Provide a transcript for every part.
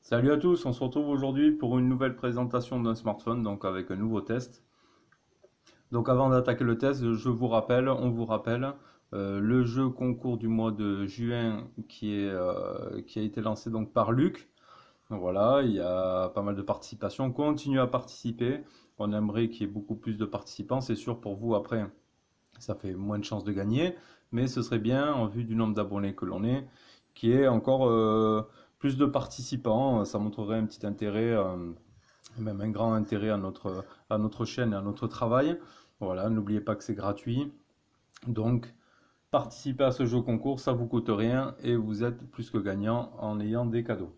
Salut à tous, on se retrouve aujourd'hui pour une nouvelle présentation d'un smartphone, donc avec un nouveau test. Donc avant d'attaquer le test, on vous rappelle le jeu concours du mois de juin qui a été lancé donc par Luc. Donc voilà, il y a pas mal de participation. Continuez à participer. On aimerait qu'il y ait beaucoup plus de participants. C'est sûr pour vous après, ça fait moins de chances de gagner, mais ce serait bien en vue du nombre d'abonnés que l'on est, qu'il y ait encore plus de participants. Ça montrerait un petit intérêt. Même un grand intérêt à notre chaîne et à notre travail. Voilà, n'oubliez pas que c'est gratuit. Donc, participez à ce jeu concours, ça vous coûte rien et vous êtes plus que gagnant en ayant des cadeaux.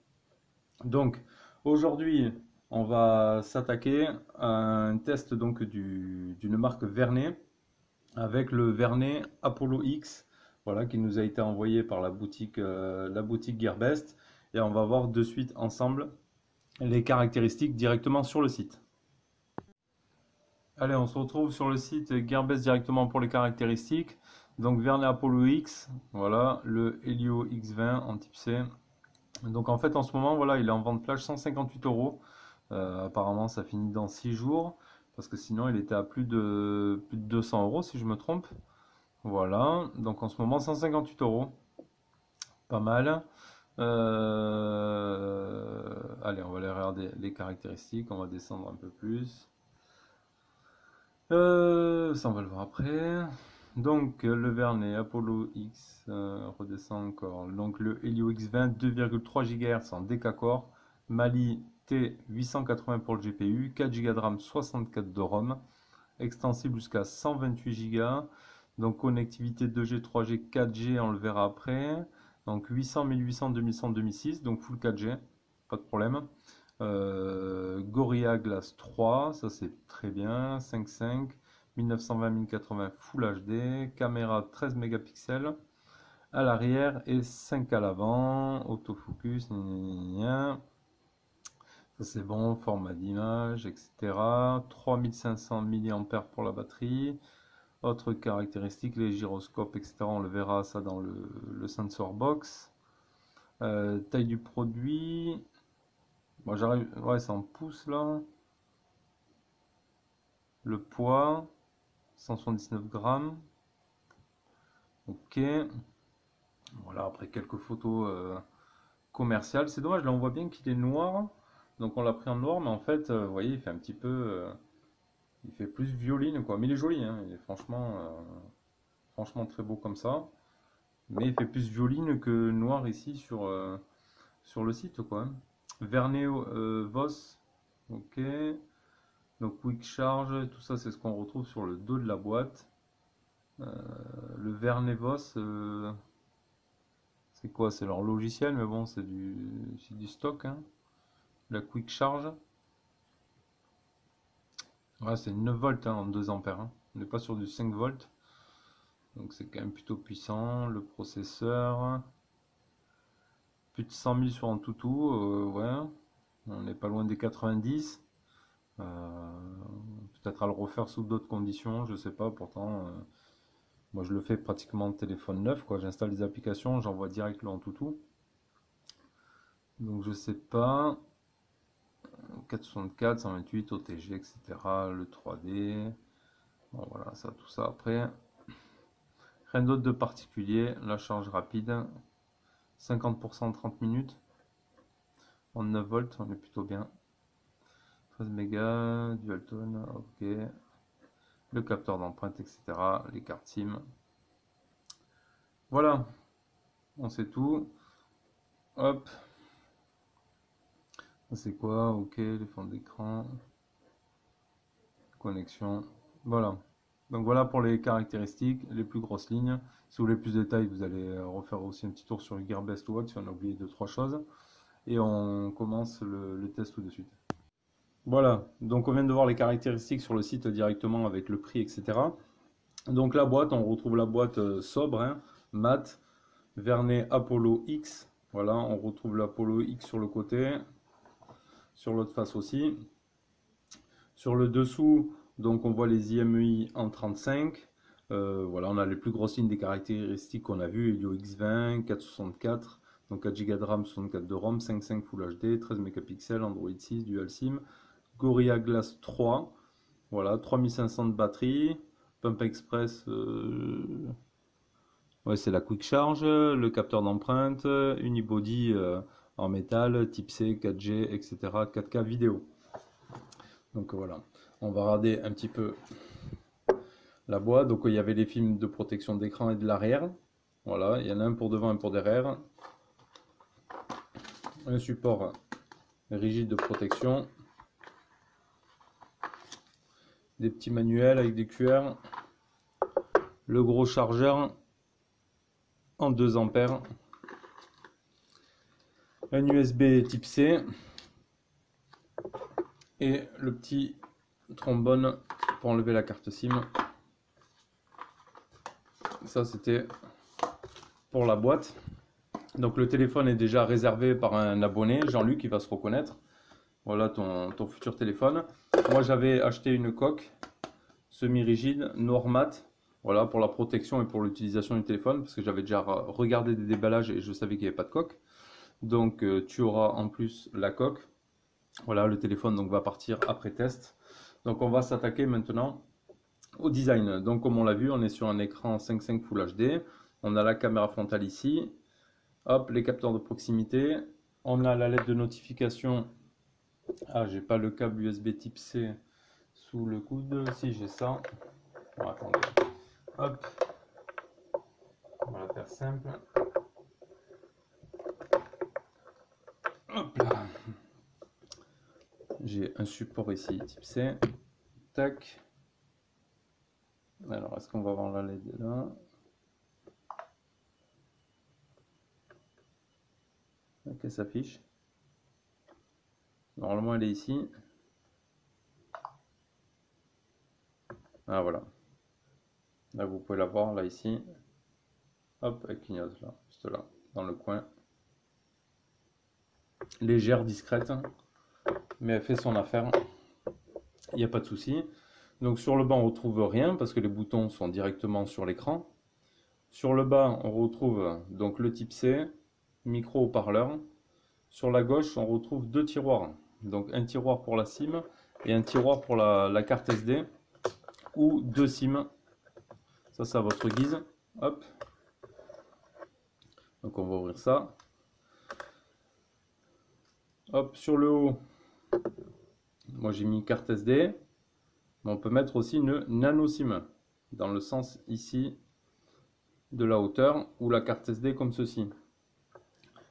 Donc, aujourd'hui, on va s'attaquer à un test donc d'une marque Vernet avec le Vernet Apollo X, voilà, qui nous a été envoyé par la boutique Gearbest. Et on va voir de suite ensemble les caractéristiques directement sur le site. Allez, on se retrouve sur le site Gearbest directement pour les caractéristiques. Donc Vernet Apollo X, voilà, le Helio X20 en type C. Donc en fait en ce moment, voilà, il est en vente flash 158 euros. Apparemment ça finit dans 6 jours, parce que sinon il était à plus de 200 euros si je me trompe. Voilà, donc en ce moment 158 euros, pas mal. Allez, on va aller regarder les caractéristiques, on va descendre un peu plus. Ça, on va le voir après. Donc, le Vernet Apollo X redescend encore. Donc, le Helio X20 2,3 GHz en décacore. Mali T880 pour le GPU. 4 Go de RAM, 64 de ROM. Extensible jusqu'à 128 Go. Donc, connectivité 2G, 3G, 4G, on le verra après. Donc, 800, 1800, 2100, 2006. Donc, full 4G, pas de problème. Gorilla Glass 3, ça c'est très bien, 5.5, 1920-1080 Full HD, caméra 13 mégapixels à l'arrière et 5 à l'avant, autofocus, gna gna gna. Ça c'est bon, format d'image, etc. 3500 mAh pour la batterie. Autre caractéristique, les gyroscopes, etc. On le verra ça dans le sensor box. Taille du produit, bon, j'arrive, ouais, c'est en pouces là. Le poids, 179 grammes. Ok. Voilà, après quelques photos commerciales. C'est dommage, là on voit bien qu'il est noir. Donc on l'a pris en noir, mais en fait, vous voyez, il fait un petit peu. Il fait plus violine, quoi. Mais il est joli, hein. Il est franchement très beau comme ça. Mais il fait plus violine que noir ici sur le site, quoi. Vernet Voss. Ok. Donc Quick Charge, tout ça, c'est ce qu'on retrouve sur le dos de la boîte. Le Vernevos, c'est quoi? C'est leur logiciel, mais bon, c'est du stock, hein. La Quick Charge, ouais, c'est 9 volts hein, en 2 ampères, hein. On n'est pas sur du 5 volts, donc c'est quand même plutôt puissant. Le processeur, plus de 100 000 sur un toutou, ouais, on n'est pas loin des 90. Peut-être à le refaire sous d'autres conditions, je sais pas, pourtant. Moi, je le fais pratiquement en téléphone neuf, quoi. J'installe des applications, j'envoie direct le Antutu. Donc, je sais pas. 464, 128, OTG, etc. Le 3D. Bon, voilà, ça, tout ça après. Rien d'autre de particulier. La charge rapide. 50% en 30 minutes. En 9 volts, on est plutôt bien. 13 mégas, dual tone, ok. Le capteur d'empreinte, etc. Les cartes SIM. Voilà, on sait tout. Hop. C'est quoi? Ok, les fonds d'écran. Connexion. Voilà. Donc voilà pour les caractéristiques, les plus grosses lignes. Si vous voulez plus de détails, vous allez refaire aussi un petit tour sur Gearbest Watch si on a oublié 2-3 choses. Et on commence le test tout de suite. Voilà, donc on vient de voir les caractéristiques sur le site directement avec le prix, etc. Donc la boîte, on retrouve la boîte sobre, hein, mat, Vernet Apollo X. Voilà, on retrouve l'Apollo X sur le côté, sur l'autre face aussi. Sur le dessous, donc on voit les IMEI en 35. Voilà, on a les plus grosses lignes des caractéristiques qu'on a vues, Helio X20, 464. Donc 4 Go de RAM, 64 de ROM, 5.5 Full HD, 13 mégapixels, Android 6, Dual SIM, Gorilla Glass 3, voilà, 3500 de batterie, Pump Express, ouais, c'est la Quick Charge, le capteur d'empreinte, Unibody en métal, type C, 4G, etc., 4K vidéo. Donc voilà, on va regarder un petit peu la boîte. Donc il y avait les films de protection d'écran et de l'arrière. Voilà, il y en a un pour devant et un pour derrière. Un support rigide de protection. Des petits manuels avec des QR. Le gros chargeur en 2 ampères. Un USB type C. Et le petit trombone pour enlever la carte SIM. Ça c'était pour la boîte. Donc le téléphone est déjà réservé par un abonné, Jean-Luc, qui va se reconnaître. Voilà ton futur téléphone. Moi j'avais acheté une coque semi-rigide, noir mat, voilà, pour la protection et pour l'utilisation du téléphone, parce que j'avais déjà regardé des déballages et je savais qu'il n'y avait pas de coque. Donc tu auras en plus la coque. Voilà, le téléphone donc va partir après test. Donc on va s'attaquer maintenant au design. Donc comme on l'a vu, on est sur un écran 5.5 Full HD. On a la caméra frontale ici. Hop, les capteurs de proximité. On a la lettre de notification. Ah, j'ai pas le câble USB type C sous le coude. Si, j'ai ça. Bon, attendez. Hop. On va la faire simple. Hop là. J'ai un support ici type C. Tac. Alors, est-ce qu'on va avoir la LED là? Ok, elle s'affiche. Normalement, elle est ici. Ah, voilà. Là, vous pouvez la voir, là, ici. Hop, elle clignote, là, juste là, dans le coin. Légère, discrète, mais elle fait son affaire. Il n'y a pas de souci. Donc, sur le bas, on ne retrouve rien, parce que les boutons sont directement sur l'écran. Sur le bas, on retrouve donc le type C, micro haut-parleur. Sur la gauche, on retrouve 2 tiroirs. Donc, un tiroir pour la SIM et un tiroir pour la carte SD. Ou 2 SIM. Ça à votre guise. Hop. Donc on va ouvrir ça. Hop, sur le haut, moi j'ai mis carte SD. Mais on peut mettre aussi une nano SIM. Dans le sens ici de la hauteur. Ou la carte SD comme ceci.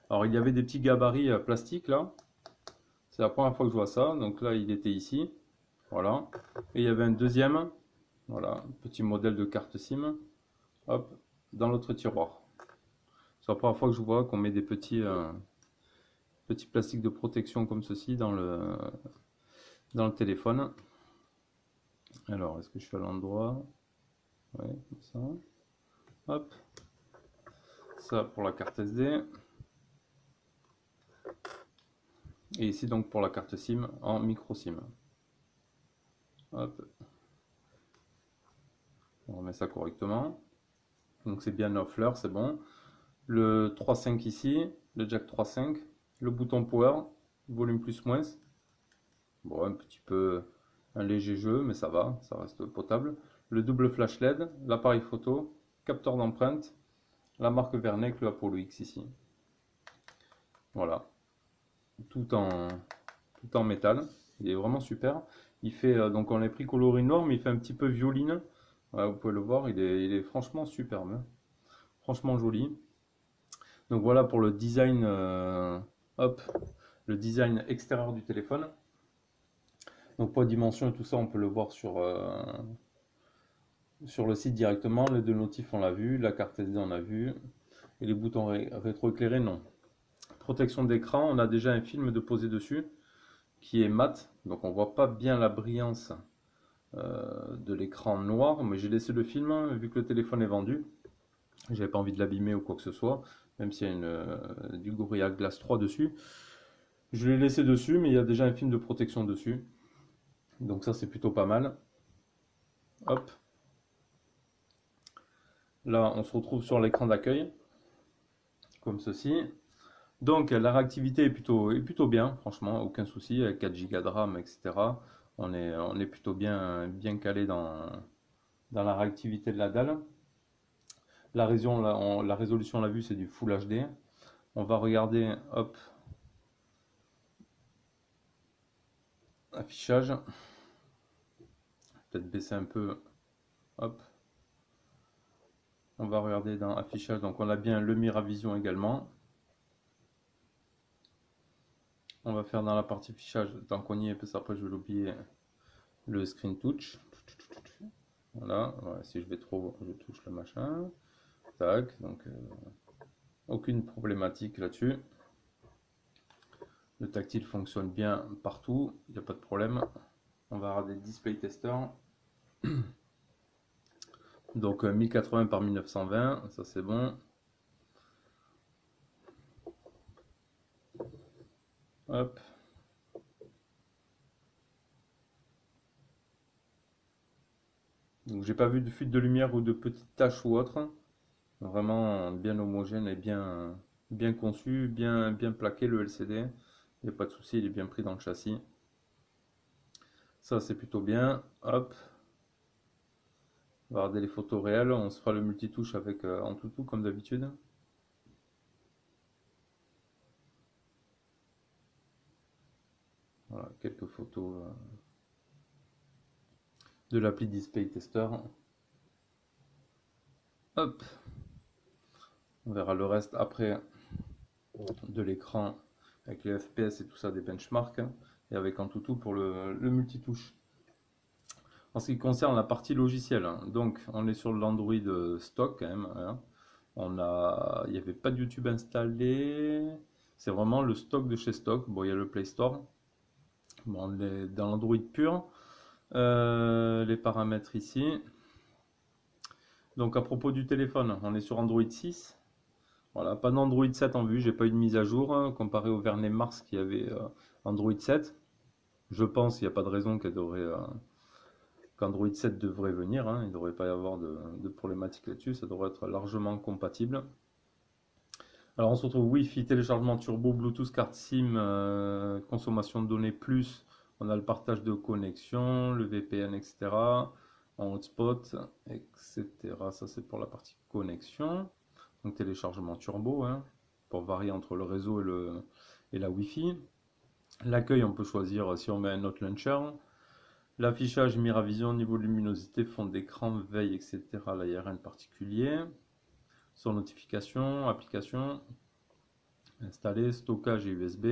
Alors il y avait des petits gabarits plastiques là. C'est la première fois que je vois ça. Donc là il était ici. Voilà. Et il y avait un deuxième. Voilà, petit modèle de carte SIM. Hop, dans l'autre tiroir. C'est la première fois que je vois qu'on met des petits plastiques de protection comme ceci dans le téléphone. Alors, est-ce que je suis à l'endroit? Ouais, comme ça. Hop. Ça pour la carte SD. Et ici donc pour la carte SIM en micro SIM. Hop. On remet ça correctement. Donc c'est bien 9 fleurs, c'est bon. Le 3.5 ici, le jack 3.5, le bouton power, volume plus moins. Bon, un petit peu un léger jeu, mais ça va, ça reste potable. Le double flash LED, l'appareil photo, capteur d'empreinte, la marque Vernec, le Apollo X ici. Voilà, tout en métal. Il est vraiment super. Il fait donc on l'a pris coloris noir, mais il fait un petit peu violine. Voilà, vous pouvez le voir, il est franchement superbe, franchement joli. Donc voilà pour le design, hop, le design extérieur du téléphone. Donc poids, dimension et tout ça, on peut le voir sur le site directement. Les 2 notifs, on l'a vu. La carte SD, on l'a vu. Et les boutons rétroéclairés, non. Protection d'écran, on a déjà un film de poser dessus qui est mat. Donc on voit pas bien la brillance de l'écran noir. Mais j'ai laissé le film vu que le téléphone est vendu. J'avais pas envie de l'abîmer ou quoi que ce soit. Même s'il y a du Gorilla Glass 3 dessus. Je l'ai laissé dessus, mais il y a déjà un film de protection dessus. Donc ça, c'est plutôt pas mal. Hop. Là, on se retrouve sur l'écran d'accueil, comme ceci. Donc la réactivité est plutôt bien, franchement, aucun souci, avec 4 Go de RAM, etc. On est plutôt bien calé dans la réactivité de la dalle. La résolution, on l'a vu, c'est du Full HD. On va regarder, hop, affichage. Peut-être baisser un peu, hop. On va regarder dans affichage, donc on a bien le Miravision également. On va faire dans la partie affichage, tant qu'on y est, parce qu'après je vais l'oublier, le screen touch. Voilà, ouais, si je vais trop, je touche le machin. Tac, donc aucune problématique là-dessus. Le tactile fonctionne bien partout, il n'y a pas de problème. On va regarder Display Tester. Donc 1080 par 1920, ça c'est bon. Hop. Donc j'ai pas vu de fuite de lumière ou de petites taches ou autre. Vraiment bien homogène et bien conçu, bien plaqué le LCD. Il n'y a pas de souci, il est bien pris dans le châssis. Ça c'est plutôt bien. Hop. On va regarder les photos réelles. On se fera le multitouche avec en tout comme d'habitude. Voilà, quelques photos de l'appli Display Tester. Hop. On verra le reste après de l'écran avec les FPS et tout ça des benchmarks et avec Antutu pour le multitouche. En ce qui concerne la partie logicielle, donc on est sur l'Android stock quand même, hein. Il n'y avait pas de YouTube installé, c'est vraiment le stock de chez stock. Bon, il y a le Play Store, bon, on est dans l'Android pur. Les paramètres ici. Donc à propos du téléphone, on est sur Android 6. Voilà, pas d'Android 7 en vue, j'ai pas eu de mise à jour comparé au Vernet Mars qui avait Android 7. Je pense qu'il n'y a pas de raison qu'Android 7 devrait venir, hein. Il ne devrait pas y avoir de problématique là-dessus, ça devrait être largement compatible. Alors on se retrouve Wi-Fi, téléchargement turbo, Bluetooth, carte SIM, consommation de données plus, on a le partage de connexion, le VPN, etc. En hotspot, etc. Ça c'est pour la partie connexion. Donc téléchargement turbo, hein, pour varier entre le réseau et la Wi-Fi. L'accueil, on peut choisir si on met un autre launcher. L'affichage Miravision, niveau de luminosité, fond d'écran, veille, etc. Là, il n'y a rien de particulier. Sur notification, application, installer, stockage et USB.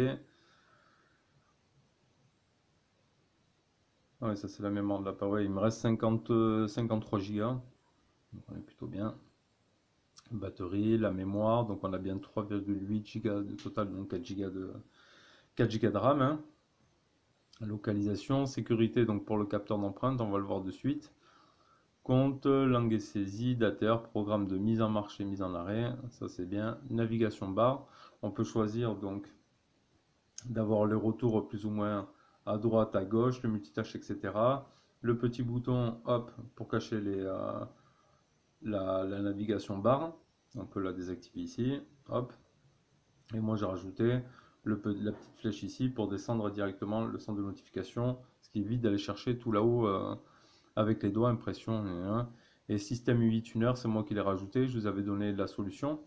Ah ouais, ça c'est la mémoire de l'appareil. Il me reste 53 Go. Donc on est plutôt bien. Batterie, la mémoire, donc on a bien 3,8 Go de total, donc 4 Go de RAM, hein. Localisation, sécurité, donc pour le capteur d'empreinte, on va le voir de suite. Compte, langue et saisie, dateur, programme de mise en marche et mise en arrêt, ça c'est bien. Navigation barre, on peut choisir donc d'avoir le retour plus ou moins à droite, à gauche, le multitâche, etc. Le petit bouton, hop, pour cacher la navigation barre, on peut la désactiver ici, hop. Et moi j'ai rajouté la petite flèche ici pour descendre directement le centre de notification, ce qui évite d'aller chercher tout là-haut avec les doigts, impression. Et système UI Tuner, c'est moi qui l'ai rajouté, je vous avais donné la solution.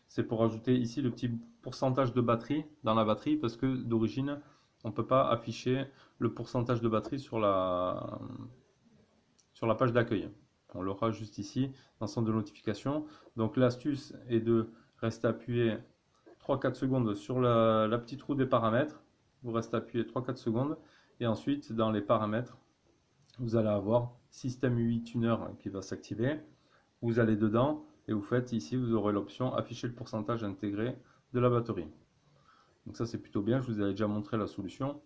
C'est pour ajouter ici le petit pourcentage de batterie dans la batterie, parce que d'origine, on ne peut pas afficher le pourcentage de batterie sur la page d'accueil. On l'aura juste ici, dans le centre de notification. Donc l'astuce est de rester appuyé 3-4 secondes sur la petite roue des paramètres. Vous restez appuyé 3-4 secondes. Et ensuite, dans les paramètres, vous allez avoir système UI Tuner qui va s'activer. Vous allez dedans et vous faites ici, vous aurez l'option afficher le pourcentage intégré de la batterie. Donc ça c'est plutôt bien, je vous avais déjà montré la solution.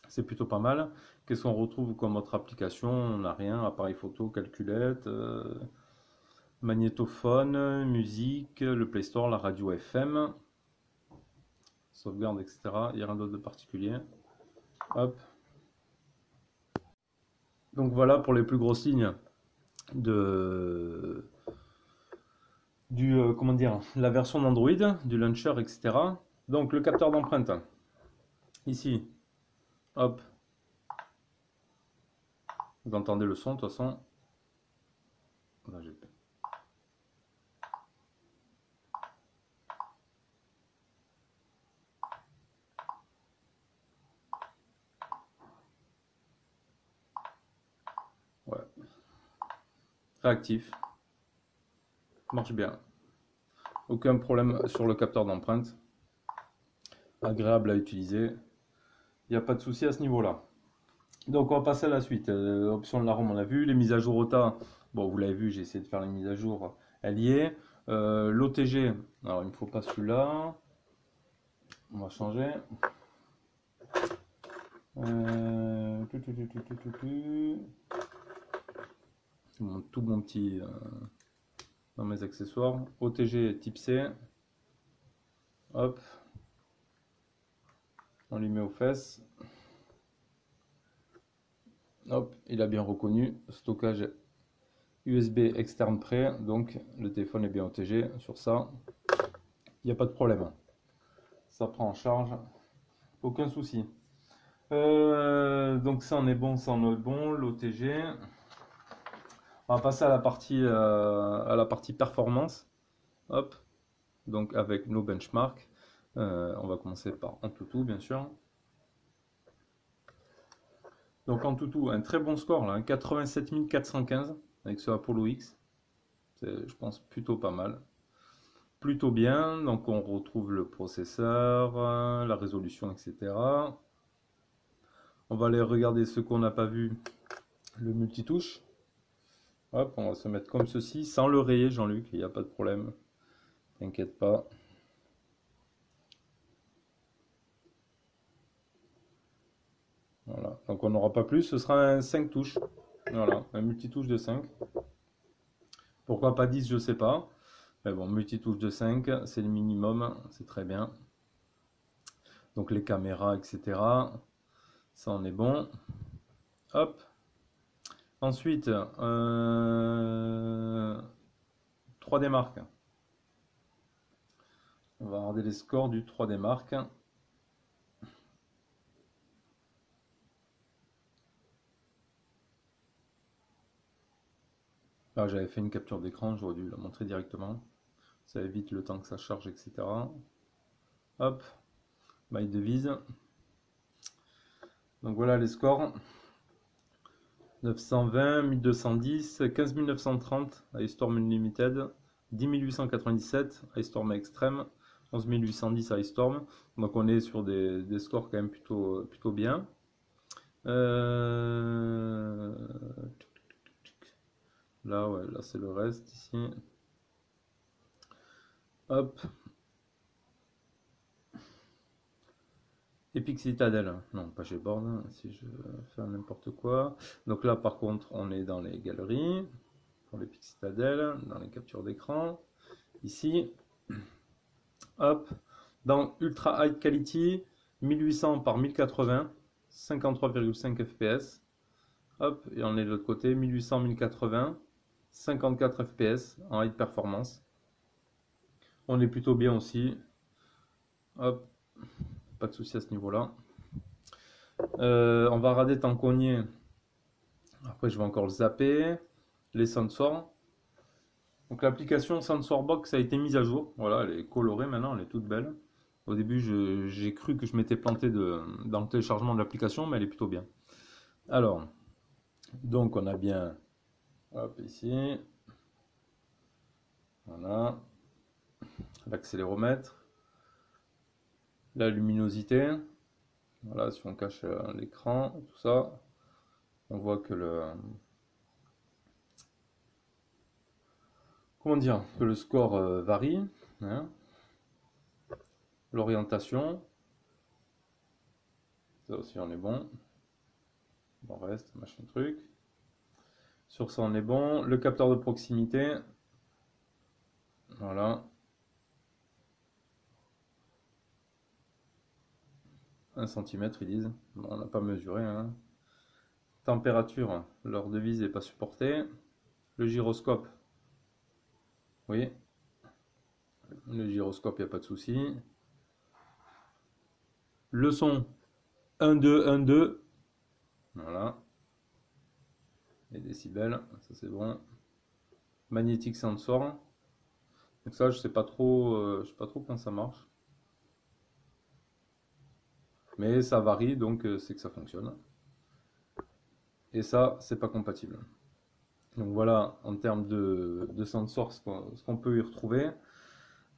C'est plutôt pas mal. Qu'est-ce qu'on retrouve comme autre application? On n'a rien, appareil photo, calculette, magnétophone, musique, le Play Store, la radio FM, sauvegarde, etc. Il n'y a rien d'autre de particulier. Hop. Donc voilà pour les plus grosses lignes comment dire, la version d'Android, du launcher, etc. Donc le capteur d'empreinte, ici, hop, vous entendez le son de toute façon. Là, ouais. Réactif, marche bien. Aucun problème sur le capteur d'empreinte. Agréable à utiliser. Il n'y a pas de souci à ce niveau-là. Donc on va passer à la suite. Option de la ROM, on a vu. Les mises à jour OTA, bon vous l'avez vu, j'ai essayé de faire les mises à jour. Elle y est. L'OTG, alors il ne me faut pas celui-là. On va changer. Tout mon petit dans mes accessoires. OTG type C. Hop. On lui met aux fesses. Hop, il a bien reconnu. Stockage USB externe prêt. Donc le téléphone est bien OTG sur ça. Il n'y a pas de problème. Ça prend en charge. Aucun souci. Donc ça en est bon, ça en est bon. L'OTG. On va passer à la partie performance. Hop. Donc avec nos benchmarks. On va commencer par Antutu bien sûr. Donc Antutu, un très bon score là, 87 415 avec ce Apollo X. C'est, je pense, plutôt pas mal. Plutôt bien. Donc on retrouve le processeur, la résolution, etc. On va aller regarder ce qu'on n'a pas vu, le multitouche. Hop, on va se mettre comme ceci, sans le rayer, Jean-Luc, il n'y a pas de problème. T'inquiète pas. Voilà, donc on n'aura pas plus, ce sera un 5 touches. Voilà, un multitouche de 5. Pourquoi pas 10, je sais pas. Mais bon, multitouche de 5, c'est le minimum, c'est très bien. Donc les caméras, etc. Ça en est bon. Hop. Ensuite, 3D Mark. On va regarder les scores du 3D Mark. Là, j'avais fait une capture d'écran, j'aurais dû la montrer directement. Ça évite le temps que ça charge, etc. Hop, maille de vise. Donc voilà les scores. 920, 1210, 15 930 iStorm Unlimited, 10 897 iStorm Extreme, 11 810 iStorm. Donc on est sur des scores quand même plutôt bien. Là, ouais, là c'est le reste ici. Hop. Epic Citadel, non pas chez Board, si je fais n'importe quoi. Donc là par contre on est dans les galeries, pour l'Epic Citadel, dans les captures d'écran. Ici, hop, dans Ultra High Quality, 1800 par 1080, 53,5 fps. Hop, et on est de l'autre côté, 1800, 1080, 54 fps en high performance. On est plutôt bien aussi. Hop, pas de souci à ce niveau-là. On va regarder tant qu'on y est. Après, je vais encore le zapper. Les sensors. Donc l'application SensorBox a été mise à jour. Voilà, elle est colorée maintenant, elle est toute belle. Au début, j'ai cru que je m'étais planté dans le téléchargement de l'application, mais elle est plutôt bien. Alors, donc on a bien, hop, ici, voilà, l'accéléromètre, la luminosité. Voilà, si on cache l'écran, tout ça, on voit que comment dire, que le score varie, hein. L'orientation, ça aussi on est bon. Bon reste, machin truc. Sur ça on est bon. Le capteur de proximité, voilà. 1 cm ils disent. Bon, on n'a pas mesuré, hein. Température, leur devise n'est pas supportée. Le gyroscope, oui. Le gyroscope, il n'y a pas de souci. Le son 1-2, 1-2. Voilà. Les décibels, ça c'est bon. Magnetic sensor. Donc ça, je sais pas trop quand ça marche. Mais ça varie, donc c'est que ça fonctionne. Et ça, c'est pas compatible. Donc voilà, en termes de sensor, ce qu'on peut y retrouver.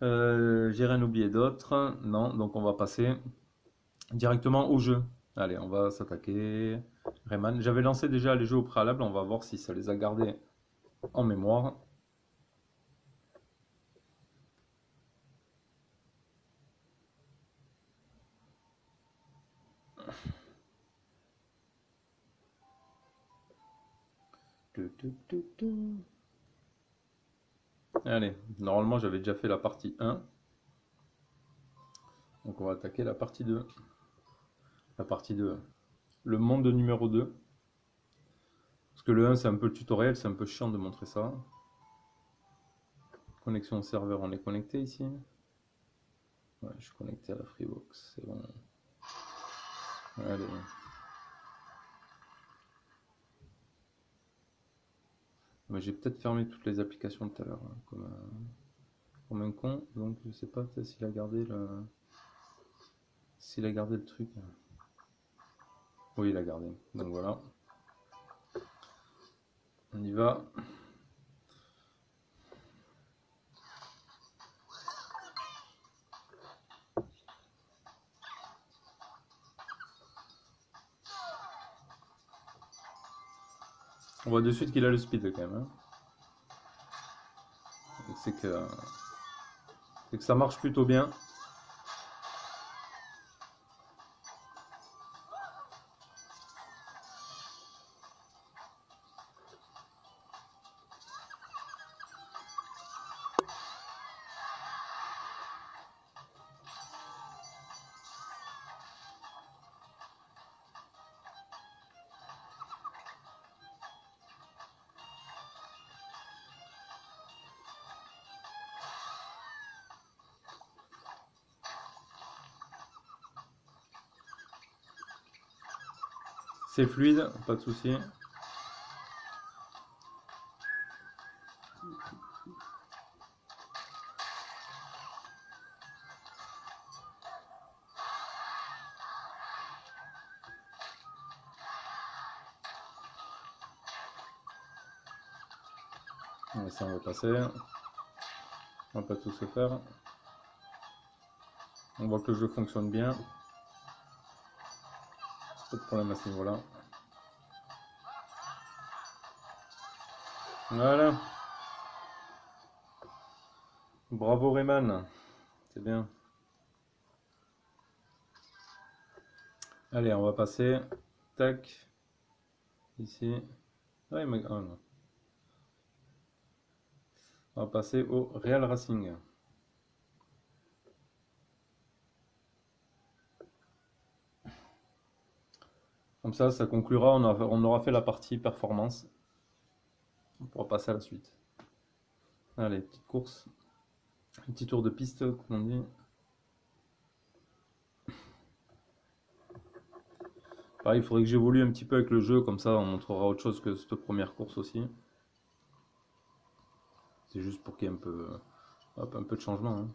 J'ai rien oublié d'autre. Non, donc on va passer directement au jeu. Allez, on va s'attaquer. Rayman. J'avais lancé déjà les jeux au préalable, on va voir si ça les a gardés en mémoire. Allez, normalement j'avais déjà fait la partie 1. Donc on va attaquer la partie 2. La partie 2. Le monde numéro 2. Parce que le 1 c'est un peu le tutoriel, c'est un peu chiant de montrer ça. Connexion au serveur, on est connecté ici. Ouais, je suis connecté à la Freebox, c'est bon. Allez. Mais j'ai peut-être fermé toutes les applications tout à l'heure, hein, comme un con, donc je sais pas s'il a gardé le truc. Oui, il a gardé. Donc voilà. On y va. On voit de suite qu'il a le speed quand même, hein. C'est que ça marche plutôt bien. C'est fluide, pas de souci. Ça on va passer. On va pas tout se faire. On voit que le jeu fonctionne bien. Pas de problème à ce niveau-là. Voilà. Bravo Rayman. C'est bien. Allez, on va passer. Tac. Ici. Ah, non. On va passer au Real Racing. Comme ça conclura. On aura fait la partie performance. On pourra passer à la suite. Allez, petite course. Un petit tour de piste, comme on dit. Pareil, il faudrait que j'évolue un petit peu avec le jeu, comme ça on montrera autre chose que cette première course aussi. C'est juste pour qu'il y ait un peu, hop, un peu de changement, hein.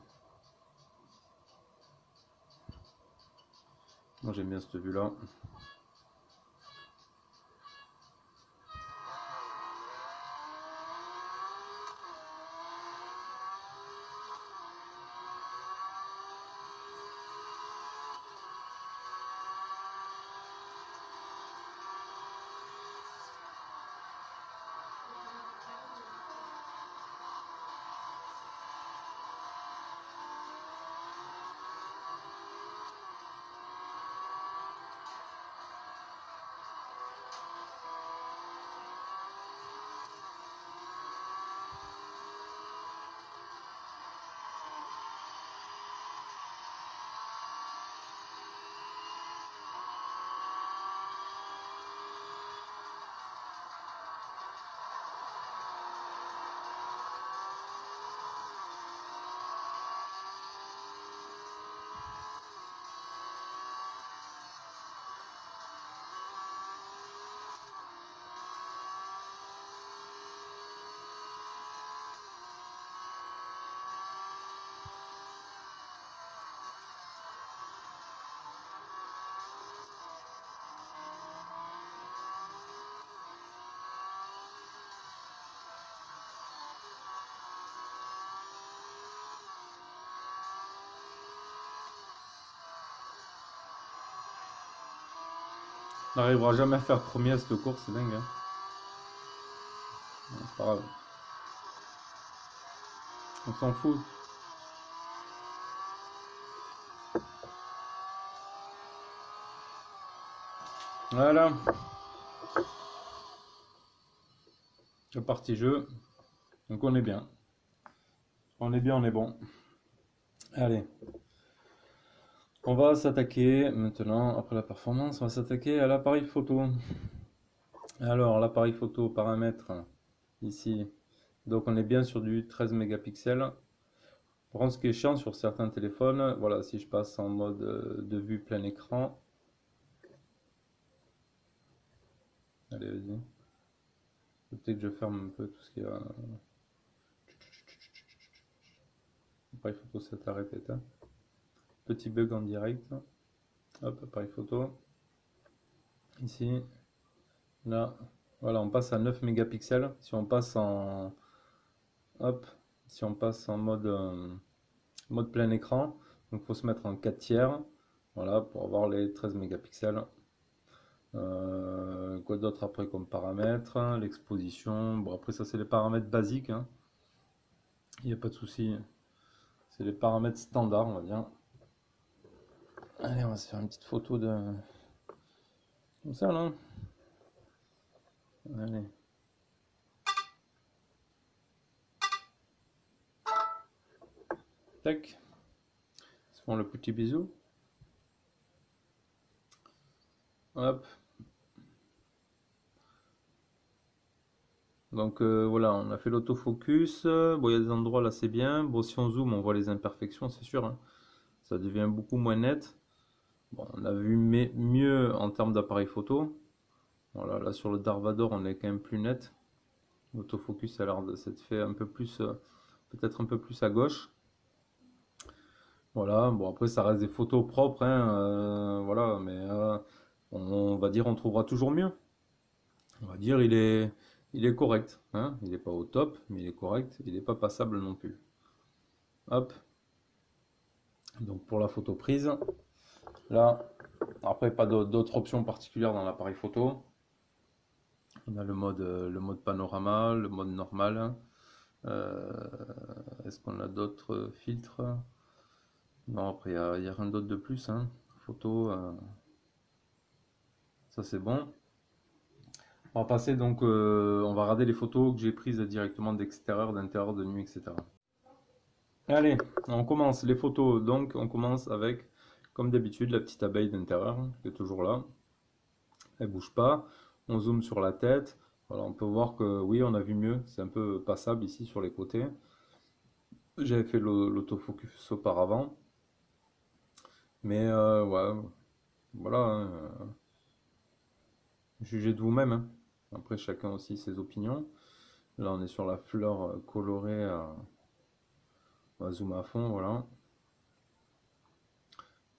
Moi j'aime bien cette vue-là. On n'arrivera jamais à faire premier à cette course, c'est dingue, hein. C'est pas grave. On s'en fout. Voilà. Le parti jeu. Donc on est bien. On est bien, on est bon. Allez. On va s'attaquer maintenant, après la performance, on va s'attaquer à l'appareil photo. Alors, l'appareil photo, paramètres, ici. Donc on est bien sur du 13 mégapixels. Par contre, ce qui est chiant sur certains téléphones, voilà, si je passe en mode de vue plein écran. Allez, vas-y. Peut-être que je ferme un peu tout ce qui est... Appareil photo, c'est à répéter. Petit bug en direct. Hop, appareil photo. Ici. Là. Voilà, on passe à 9 mégapixels. Si on passe en... Hop. Si on passe en mode plein écran, donc il faut se mettre en 4 tiers. Voilà, pour avoir les 13 mégapixels. Quoi d'autre après comme paramètres? L'exposition. Bon, après, ça, c'est les paramètres basiques, hein. Il n'y a pas de souci. C'est les paramètres standards, on va dire. Allez, on va se faire une petite photo de... Comme ça, là. Allez. Tac. Ils se font le petit bisou. Hop. Donc voilà, on a fait l'autofocus. Bon, il y a des endroits là, c'est bien. Bon, si on zoome, on voit les imperfections, c'est sûr, hein. Ça devient beaucoup moins net. Bon, on a vu mieux en termes d'appareil photo. Voilà, là sur le Darvador, on est quand même plus net. L'autofocus a l'air de s'être fait un peu plus, peut-être un peu plus à gauche. Voilà, bon après ça reste des photos propres, hein, voilà, mais on va dire on trouvera toujours mieux. On va dire il est correct, hein, il n'est pas au top, mais il est correct, il n'est pas passable non plus. Hop, donc pour la photo prise, là, après pas d'autres options particulières dans l'appareil photo. On a le mode panorama, le mode normal. Euh, Est-ce qu'on a d'autres filtres? Non, après il n'y a rien d'autre de plus, hein. Photo, ça c'est bon. On va passer donc, on va regarder les photos que j'ai prises directement d'extérieur, d'intérieur, de nuit, etc. Allez, on commence les photos. Donc, on commence avec, comme d'habitude, la petite abeille d'intérieur qui est toujours là. Elle bouge pas. On zoome sur la tête. Voilà, on peut voir que oui, on a vu mieux. C'est un peu passable ici sur les côtés. J'avais fait l'autofocus auparavant. Mais ouais, voilà, hein, jugez de vous-même, hein. Après, chacun aussi ses opinions. Là, on est sur la fleur colorée. On va zoomer à fond, voilà.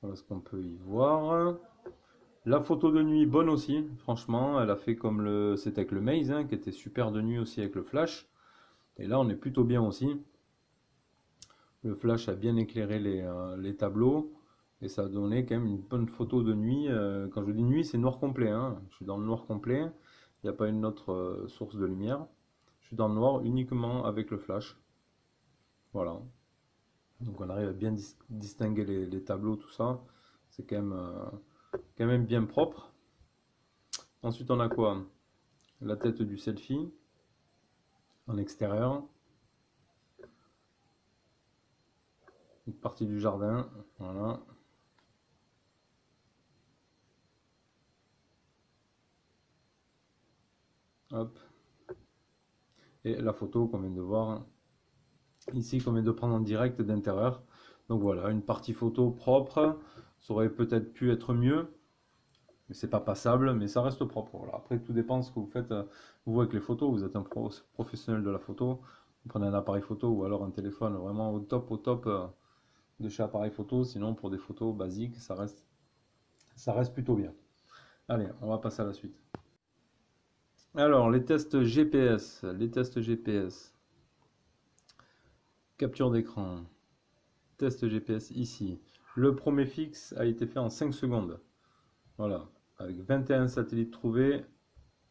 Voilà ce qu'on peut y voir. La photo de nuit, bonne aussi, franchement. Elle a fait comme c'était avec le Maze, hein, qui était super de nuit aussi avec le flash. Et là, on est plutôt bien aussi. Le flash a bien éclairé les tableaux. Et ça a donné quand même une bonne photo de nuit. Quand je dis nuit, c'est noir complet, hein. Je suis dans le noir complet. Il n'y a pas une autre source de lumière. Je suis dans le noir uniquement avec le flash. Voilà. Donc on arrive à bien distinguer les tableaux, tout ça. C'est quand même bien propre. Ensuite on a quoi? La tête du selfie en extérieur. Une partie du jardin. Voilà. Hop. Et la photo qu'on vient de voir ici, qu'on vient de prendre en direct d'intérieur. Donc voilà, une partie photo propre. Ça aurait peut-être pu être mieux. Mais c'est pas passable, mais ça reste propre. Voilà. Après, tout dépend de ce que vous faites, vous avec les photos. Vous êtes un professionnel de la photo. Vous prenez un appareil photo ou alors un téléphone vraiment au top de chez appareil photo. Sinon, pour des photos basiques, ça reste plutôt bien. Allez, on va passer à la suite. Alors, les tests GPS. Les tests GPS. Capture d'écran. Test GPS ici. Le premier fixe a été fait en 5 secondes. Voilà. avec 21 satellites trouvés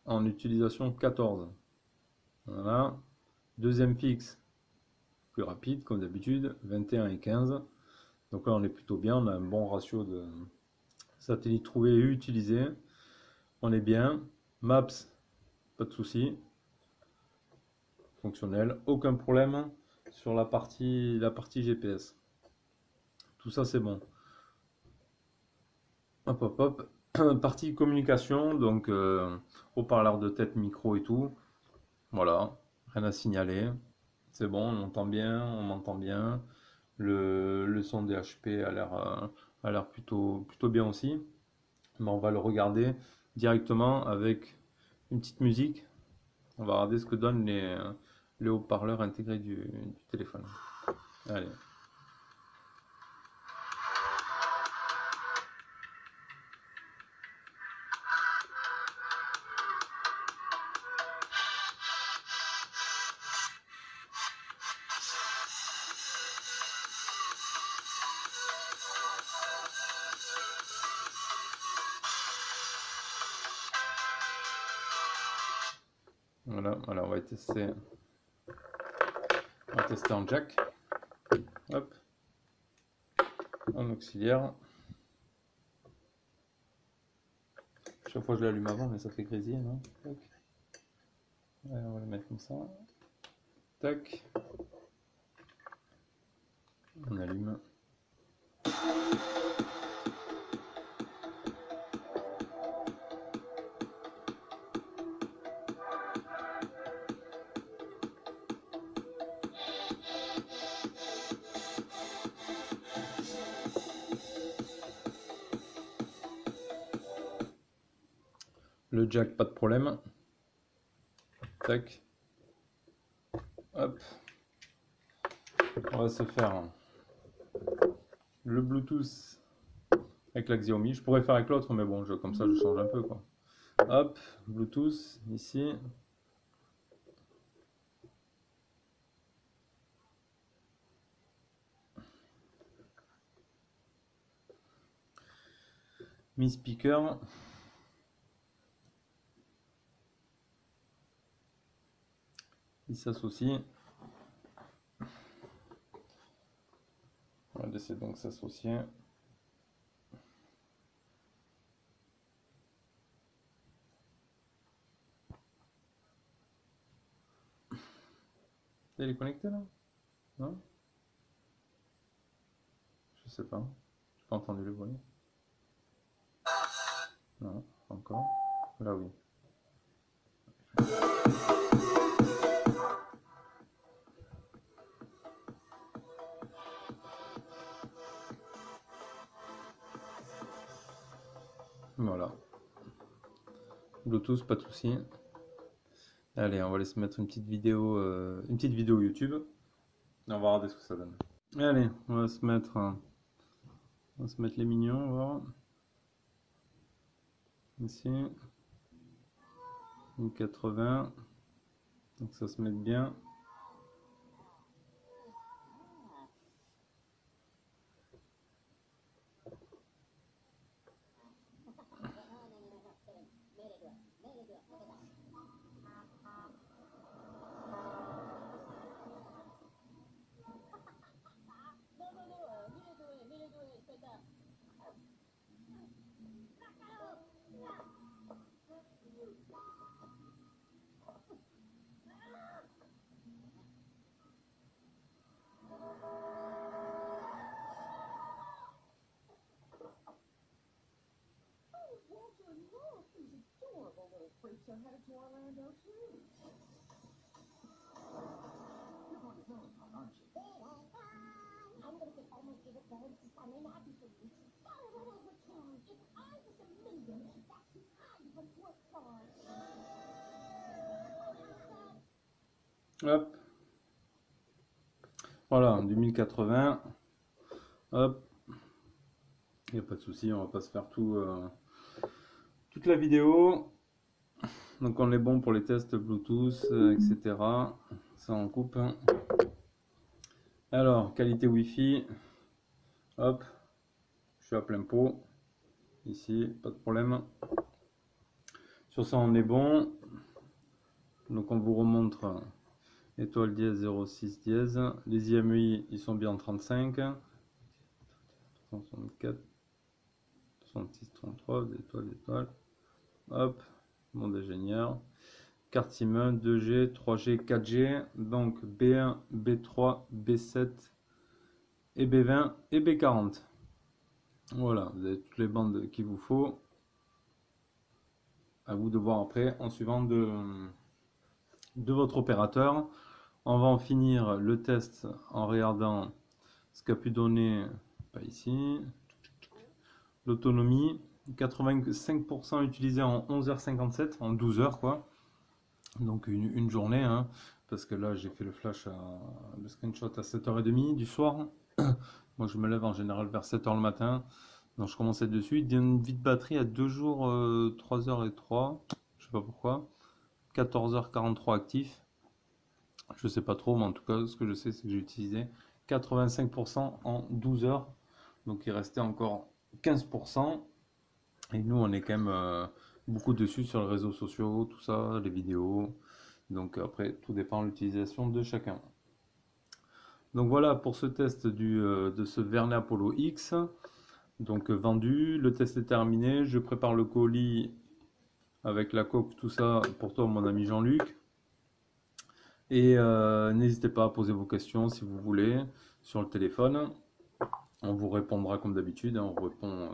en utilisation 14. Voilà. Deuxième fixe, plus rapide comme d'habitude, 21 et 15. Donc là on est plutôt bien, on a un bon ratio de satellites trouvés et utilisés. On est bien. Maps, pas de souci. Fonctionnel, aucun problème sur la partie GPS. Tout ça c'est bon. Hop hop hop. Partie communication, donc haut-parleur de tête, micro et tout. Voilà, rien à signaler. C'est bon, on entend bien, on m'entend bien. Le son DHP a l'air plutôt bien aussi. Mais on va le regarder directement avec une petite musique. On va regarder ce que donnent les haut-parleurs intégrés du téléphone. Allez. Voilà, on va tester en jack. Hop. En auxiliaire. Chaque fois je l'allume avant, mais ça fait grésiller, non? Tac. Allez, on va le mettre comme ça. Tac. On allume. Le jack, pas de problème. Tac. Hop. On va se faire le Bluetooth avec la Xiaomi. Je pourrais faire avec l'autre, mais bon, comme ça, je change un peu, quoi. Hop, Bluetooth, ici. Mi speaker. Il s'associe. On va laisser donc s'associer. Il est connecté là? Non? Je sais pas. J'ai pas entendu le bruit. Non, pas encore. Là oui. Voilà. Bluetooth, pas de souci. Allez, on va aller se mettre une petite vidéo YouTube. Et on va regarder ce que ça donne. Allez, on va se mettre les mignons, on va voir. Ici. 1080. Donc ça se met bien. So headed to Orlando too. You're going to Valentine, aren't you? I'm going to get all my favorite birds to sign my happy for me. Follow right over town. If I was a million, that's who I would work for. Hop. Voilà, du 1080. Hop. Il n'y a pas de souci, on va pas se faire toute la vidéo. Donc on est bon pour les tests Bluetooth, etc. Ça on coupe. Alors, qualité Wi-Fi. Hop. Je suis à plein pot. ici, pas de problème. Sur ça, on est bon. Donc on vous remontre étoile dièse 06 dièse. Les IMEI, ils sont bien en 35. 64, 66, 33, étoiles, étoiles. Hop, mon ingénieur. Carte SIM 1, 2G, 3G, 4G. Donc B1, B3, B7 et B20 et B40. Voilà, vous avez toutes les bandes qu'il vous faut. À vous de voir après en suivant de votre opérateur. On va en finir le test en regardant ce qu'a pu donner, pas ici, l'autonomie. 85% utilisé en 11h57, en 12 heures quoi. Donc une journée, hein, parce que là j'ai fait le flash, le screenshot à 7h30 du soir. Moi je me lève en général vers 7h le matin. Donc je commençais dessus. Il donne une vie de batterie à 2 jours, 3h03. Je sais pas pourquoi. 14h43 actif. Je sais pas trop, mais en tout cas ce que je sais c'est que j'ai utilisé 85% en 12 heures. Donc il restait encore 15%. Et nous on est quand même beaucoup dessus sur les réseaux sociaux, tout ça, les vidéos. Donc après tout dépend de l'utilisation de chacun. Donc voilà pour ce test de ce Vernet Apollo X. Donc vendu, le test est terminé, je prépare le colis avec la coque, tout ça pour toi mon ami Jean-Luc. Et n'hésitez pas à poser vos questions si vous voulez sur le téléphone. On vous répondra comme d'habitude, hein, on répond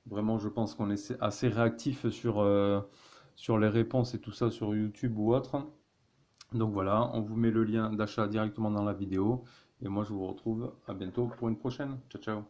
vraiment, je pense qu'on est assez réactif sur les réponses et tout ça sur YouTube ou autre. Donc voilà, on vous met le lien d'achat directement dans la vidéo. Et moi je vous retrouve à bientôt pour une prochaine. Ciao ciao.